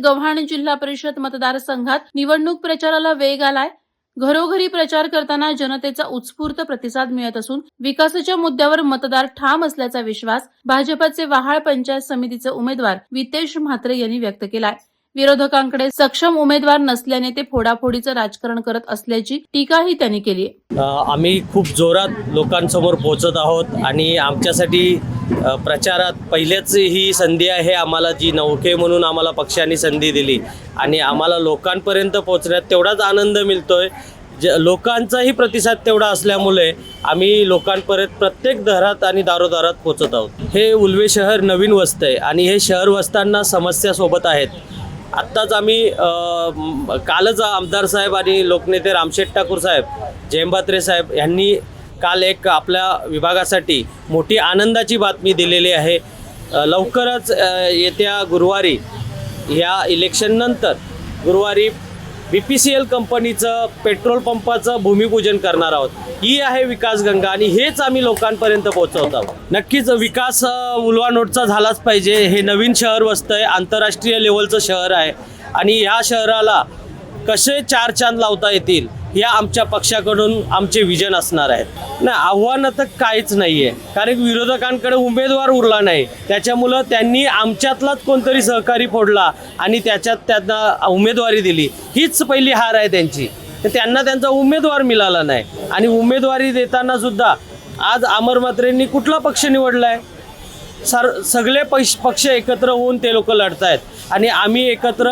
गव्हाण जिल्हा परिषद मतदारसंघात निवडणूक प्रचाराला वेग आलाय। घरोघरी प्रचार करताना जनतेचा उत्स्फूर्त प्रतिसाद मिळत असून विकासाच्या मुद्द्यावर मतदार ठाम असल्याचा विश्वास भाजपचे वहाळ पंचायत समितीचे उमेदवार वितेश म्हात्रे यांनी व्यक्त केलाय। विरोधकांकडे सक्षम उमेदवार नसल्याने ते फोडाफोडीचं राजकारण करत असल्याची टीकाही त्यांनी केली आहे। आम्ही खूप जोरात लोकांसमोर पोहोचत आहोत आणि आमच्यासाठी प्रचारात पहिलेच ही संधी आहे आम्हाला, जी नौके म्हणून आम्हाला पक्षाने संधी दिली आणि आम्हाला लोकांपर्यंत पोहोचण्यात तेवढाच आनंद मिळतोय। लोकांचाही प्रतिसाद तेवढा असल्यामुळे आम्ही लोकांपर्यंत प्रत्येक घरात आणि दारोदारात पोहोचत आहोत। हे उल्वे शहर नवीन वस्त आहे आणि हे शहर वस्तांना समस्या सोबत आहेत। आत्ताच आम्ही कालच आमदार साहेब आणि लोकनेते रामशेठ ठाकूर साहेब, जयंबात्रे साहेब यांनी काल एक आपल्या विभागासाठी मोठी आनंदाची बातमी दिलेली आहे। लवकरच येत्या गुरुवारी या इलेक्शननंतर गुरुवारी BPCL कंपनीचं पेट्रोल पंपाचं भूमिपूजन करणार आहोत। ही आहे विकास गंगा आणि हेच आम्ही लोकांपर्यंत पोहोचवत आहोत। नक्कीच विकास उल्वानोटचा झालाच पाहिजे। हे नवीन शहर वस्त आहे, आंतरराष्ट्रीय लेवलचं शहर आहे आणि ह्या शहराला कसे चार चांद लावता येतील या आमच्या पक्षाकडून आमचे विजन असणार आहेत। ना आव्हान तर काहीच नाही आहे, कारण विरोधकांकडे उमेदवार उरला नाही, त्याच्यामुळं त्यांनी आमच्यातलाच कोणतरी सहकारी फोडला आणि त्याच्यात त्यांना उमेदवारी दिली। हीच पहिली हार आहे त्यांची। त्यांना त्यांचा उमेदवार मिळाला नाही आणि उमेदवारी देताना सुद्धा आज अमर म्हात्रेंनी कुठला पक्ष निवडला आहे? सगळे पक्ष एकत्र होऊन ते लोक लढत आहेत आणि आम्ही एकत्र,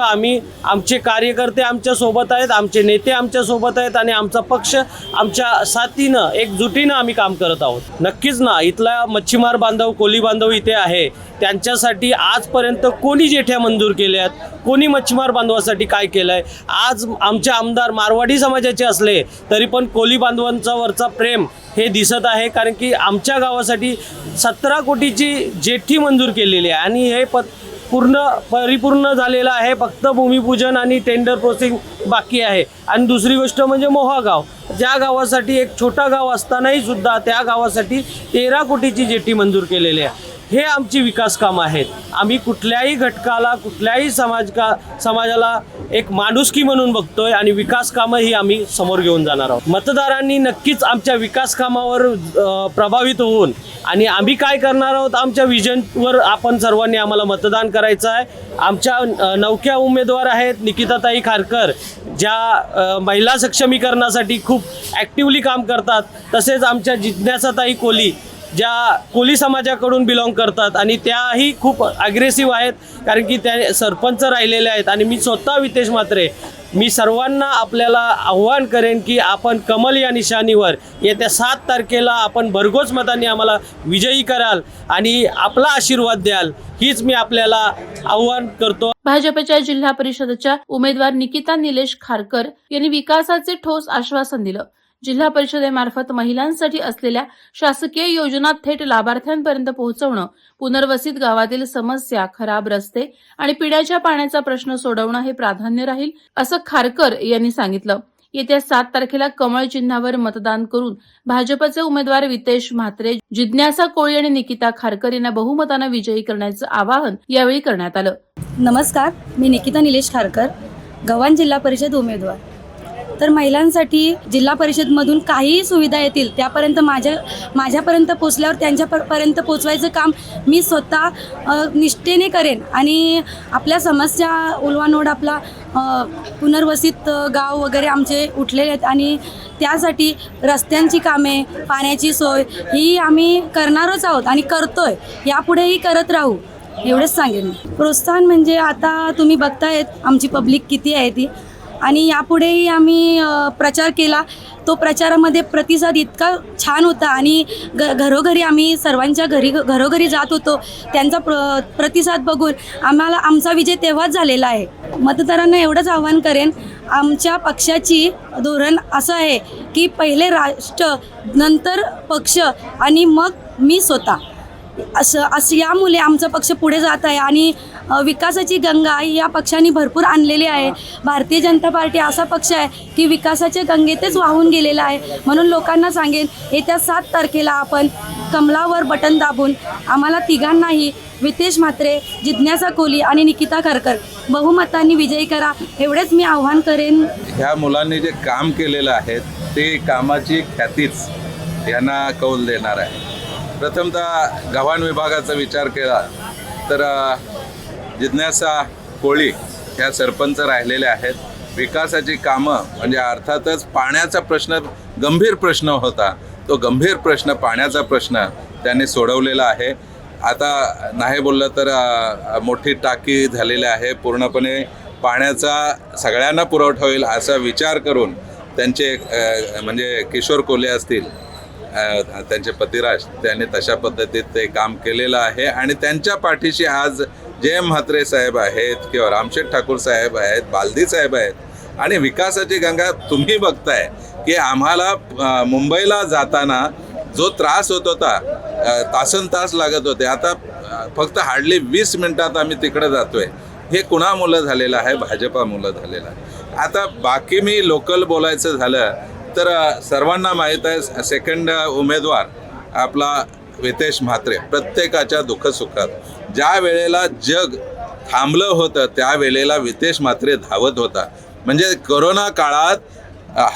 आमचे कार्यकर्ते आमच्या सोबत आहेत, आमचे नेते आमच्या सोबत आहेत आणि आमचा पक्ष आमच्या साथीनं एकजुटीनं आम्ही काम करत आहोत। नक्कीच ना, इथला मच्छीमार बांधव, कोली बांधव इथे आहे, त्यांच्यासाठी आजपर्यंत कोणी जेठ्या मंजूर केल्यात, कोणी मच्छीमार बांधवासाठी काय केलं आहे? आज आमचे आमदार मारवाडी समाजाचे असले तरी पण कोली बांधवांचा वरचा प्रेम हे दिसत आहे, कारण की आमच्या गावासाठी 17 कोटीची जेठी मंजूर केलेली आहे आणि हे परिपूर्ण झालेलं आहे। फक्त भूमिपूजन आणि टेंडर प्रोसेसिंग बाकी आहे। आणि दुसरी गोष्ट म्हणजे मोहा गाव, ज्या गावासाठी एक छोटा गाव असतानाही सुद्धा त्या गावासाठी 13 कोटीची जेठी मंजूर केलेली आहे। हे आमची विकास कामं आहेत। आम्ही कुठल्याही घटकाला, कुठल्याही समाजाला एक माणुसकी म्हणून बघतोय आणि विकास कामं ही आम्ही समोर घेऊन जाणार आहोत। मतदारांनी नक्कीच आमच्या विकास कामावर प्रभावित होऊन आणि आम्ही काय करणार आहोत, आमच्या विजनवर आपण सर्वांनी आम्हाला मतदान करायचं आहे। आमच्या नौक्या उमेदवार आहेत निकिताताई खारकर, ज्या महिला सक्षमीकरणासाठी खूप ॲक्टिव्हली काम करतात। तसेच आमच्या जिज्ञासाताई कोली, ज्या कोली समाजाकडून बिलॉंग करतात आणि त्याही खूप अग्रेसिव्ह आहेत, कारण की त्या सरपंच राहिलेले आहेत। आणि मी स्वतः वितेश म्हात्रे, मी सर्वांना आपल्याला आव्हान करेन की आपण कमल या निशाणीवर येत्या 7 तारखेला आपण भरघोस मतांनी आम्हाला विजयी कराल आणि आपला आशीर्वाद द्याल, हीच मी आपल्याला आव्हान करतो। भाजपच्या जिल्हा परिषदेच्या उमेदवार निकिता निलेश खारकर यांनी विकासाचे ठोस आश्वासन दिलं। जिल्हा परिषदेमार्फत महिलांसाठी असलेल्या शासकीय योजना थेट लाभार्थ्यांपर्यंत पोहोचवणं, पुनर्वसित गावातील समस्या, खराब रस्ते आणि पिण्याच्या पाण्याचा प्रश्न सोडवणं हे प्राधान्य राहील, असं खारकर यांनी सांगितलं। येत्या 7 तारखेला कमळ चिन्हावर मतदान करून भाजपचे उमेदवार वितेश म्हात्रे, जिज्ञासा कोळी आणि निकिता खारकर यांना बहुमतानं विजयी करण्याचं आवाहन यावेळी करण्यात आलं। नमस्कार, मी निकिता निलेश खारकर, गव्हाण जिल्हा परिषद उमेदवार। तर महिलांसाठी जिल्हा परिषदमधून काहीही सुविधा येतील त्यापर्यंत माझ्यापर्यंत पोचल्यावर त्यांच्यापर्यंत पोचवायचं काम मी स्वतः निष्ठेने करेन आणि आपल्या समस्या उल्वानोड, आपला पुनर्वसित गाव वगैरे आमचे उठलेले आहेत आणि त्यासाठी रस्त्यांची कामे, पाण्याची सोय ही आम्ही करणारच आहोत आणि करतोय, यापुढेही करत राहू, एवढंच सांगेन। प्रोत्साहन म्हणजे आता तुम्ही बघतायत आमची पब्लिक किती आहे ती, आणि यापुढेही आम्ही प्रचार केला, तो प्रचारामध्ये प्रतिसाद इतका छान होता आणि घरोघरी आम्ही सर्वांच्या घरोघरी जात होतो, त्यांचा प्रतिसाद बघून आमचा विजय तेव्हाच झालेला आहे। मतदारांना एवढंच आवाहन करेन, आमच्या पक्षाची धोरण असं आहे की पहिले राष्ट्र, नंतर पक्ष आणि मग मी स्वतः, असं यामुळे आमचा पक्ष पुढे जात आहे आणि विकासाची गंगा या पक्षांनी भरपूर आणलेली आहे। भारतीय जनता पार्टी असा पक्ष आहे की विकासाच्या गंगेतच वाहून गेलेला आहे। म्हणून लोकांना सांगेन, येत्या 7 तारखेला आपण कमलावर बटन दाबून आम्हाला तिघांनाही वितेश म्हात्रे, जिज्ञासा कोली आणि निकिता खारकर बहुमतांनी विजयी करा एवढेच मी आव्हान करेन. ह्या मुलांनी जे काम केलेलं आहे ते कामाची ख्यातीच यांना कौल देणार आहे. प्रथमतः गव्हाण विभागाचा विचार केला तर जिज्ञासा कोळी ह्या सरपंच राहिलेल्या आहेत. विकासाची कामं म्हणजे अर्थातच पाण्याचा प्रश्न गंभीर प्रश्न होता, तो गंभीर प्रश्न पाण्याचा प्रश्न त्यांनी सोडवलेला आहे. आता नाही बोललं तर मोठी टाकी झालेली आहे, पूर्णपणे पाण्याचा सगळ्यांना पुरवठा होईल असा विचार करून त्यांचे म्हणजे किशोर कोल्हे असतील, त्यांचे पतिराज, त्यांनी तशा पद्धतीत ते काम केलेलं आहे. आणि त्यांच्या पाठीशी आज जयम म्हात्रे साहेब आहेत किंवा रामशेठ ठाकूर साहेब आहेत, बालदी साहेब आहेत. आणि विकासाची गंगा तुम्ही बघताय की आम्हाला मुंबईला जाताना जो त्रास होत होता, तासनतास लागत होते, आता फक्त हार्डली 20 मिनिटात आम्ही तिकडे जातोय. हे कुणामुळं झालेलं आहे? भाजपामुळं झालेलं आहे. आता बाकी मी लोकल बोलायचं झालं तर सर्वांना माहीत आहे सेकंड उमेदवार आपला वितेश म्हात्रे. प्रत्येकाच्या दुःखसुखात ज्या वेळेला जग थांबलं होतं त्या वेळेला वितेश म्हात्रे धावत होता. म्हणजे कोरोना काळात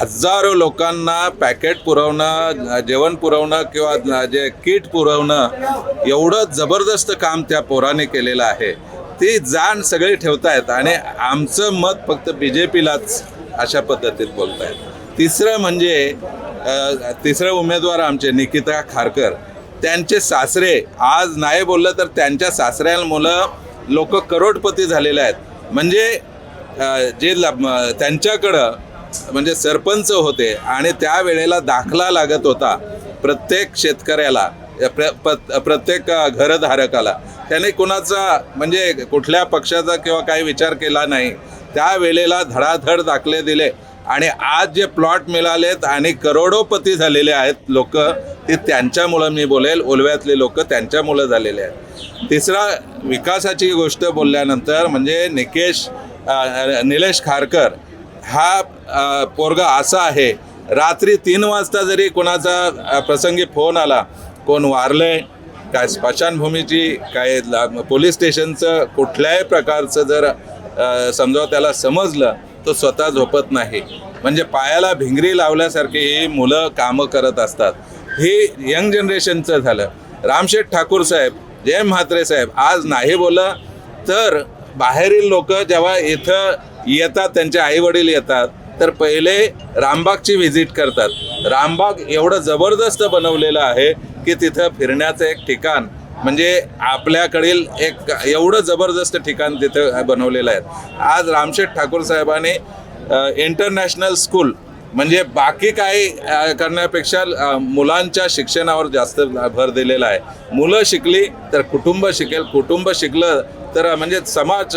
हजारो लोकांना पॅकेट पुरवणं, जेवण पुरवणं किंवा जे किट पुरवणं एवढं जबरदस्त काम त्या पोराने केलेलं आहे. ती जाण सगळी ठेवतायत आणि आमचं मत फक्त BJPलाच अशा पद्धतीत बोलतायत. तिसरं म्हणजे तिसरं उमेदवार आमचे निकिता खारकर, त्यांचे सासरे आज नाही बोललं तर त्यांच्या सासऱ्यांमुळं लोक करोडपती झालेले आहेत. म्हणजे जे त्यांच्याकडं म्हणजे सरपंच होते आणि त्यावेळेला दाखला लागत होता प्रत्येक शेतकऱ्याला, प्रत्येक घरधारकाला. त्याने कुणाचा म्हणजे कुठल्या पक्षाचा किंवा काही विचार केला नाही. त्यावेळेला धडाधड दाखले दिले आणि आज जे प्लॉट मिळालेत आणि करोडोपती झालेले आहेत लोक, ते त्यांच्यामुळं मी बोलेल, ओलव्यातले लोक त्यांच्यामुळं झालेले आहेत. तिसरा विकासाची गोष्ट बोलल्यानंतर म्हणजे निलेश खारकर हा पोरगा असा आहे, रात्री 3 वाजता जरी कोणाचा प्रसंगी फोन आला, कोण वारलंय, काय स्मशानभूमीची, काय पोलीस स्टेशनचं कुठल्याही प्रकारचं जर समजा त्याला समजलं तो स्वतः झोपत नाही. म्हणजे पायाला भिंगरी लावल्यासारखी ही मुलं कामं करत असतात. हे यंग जनरेशनचं झालं. रामशेठ ठाकूर साहेब, जयम म्हात्रे साहेब आज नाही बोललं तर बाहेरील लोक जेव्हा इथं येतात, त्यांचे आईवडील येतात तर पहिले रामबागची व्हिजिट करतात. रामबाग एवढं जबरदस्त बनवलेलं आहे की तिथं फिरण्याचं एक ठिकाण म्हणजे आपल्याकडील एक एवढं जबरदस्त ठिकाण तिथं बनवलेलं आहे. आज रामशेठ ठाकूर साहेबांनी इंटरनॅशनल स्कूल म्हणजे बाकी काही करण्यापेक्षा मुलांच्या शिक्षणावर जास्त भर दिलेला आहे. मुलं शिकली तर कुटुंब शिकेल, कुटुंब शिकलं तर म्हणजे समाज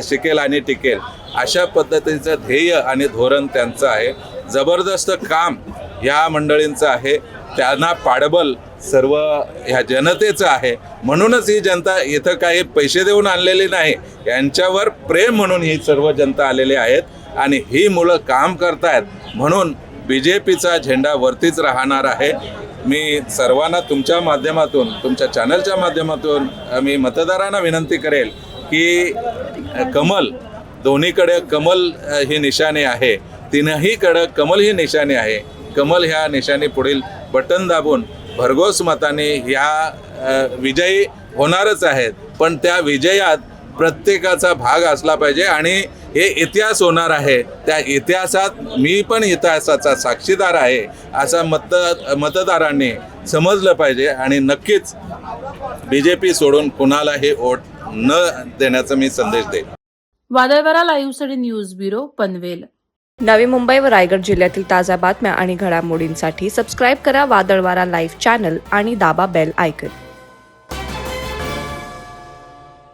शिकेल आणि टिकेल. अशा पद्धतीचं ध्येय आणि धोरण त्यांचं आहे. जबरदस्त काम ह्या मंडळींचं आहे. त्यांना पाठबळ सर्व ह्या जनतेचं आहे. म्हणूनच ही जनता इथं काही पैसे देऊन आणलेली नाही, यांच्यावर प्रेम म्हणून ही सर्व जनता आलेली आहेत आणि ही मुलं काम करतायत म्हणून BJPचा झेंडा वरतीच राहणार आहे. मी सर्वांना तुमच्या माध्यमातून, तुमच्या चॅनलच्या माध्यमातून मी मतदारांना विनंती करेल की कमल, दोन्हीकडे कमल ही निशाणी आहे, तिनहीकडे कमल ही निशाणी आहे. कमल ह्या निशाणी पुढील बटन दाबून भरघोस मताने ह्या विजयी होणारच आहेत. पण त्या विजयात प्रत्येकाचा भाग असला पाहिजे आणि हे इतिहास होणार आहे. त्या इतिहासात मी पण इतिहासाचा साक्षीदार आहे असा मतदारांनी समजलं पाहिजे आणि नक्कीच BJP सोडून कुणालाही वोट न देण्याचा मी संदेश देईन. वादळवारा लाईव्हसाठी न्यूज ब्युरो पनवेल. नवी मुंबई व रायगड जिल्ह्यातील ताज्या बातम्या आणि घडामोडींसाठी सबस्क्राईब करा वादळवारा लाईव्ह चॅनल आणि दाबा बेल आयकॉन.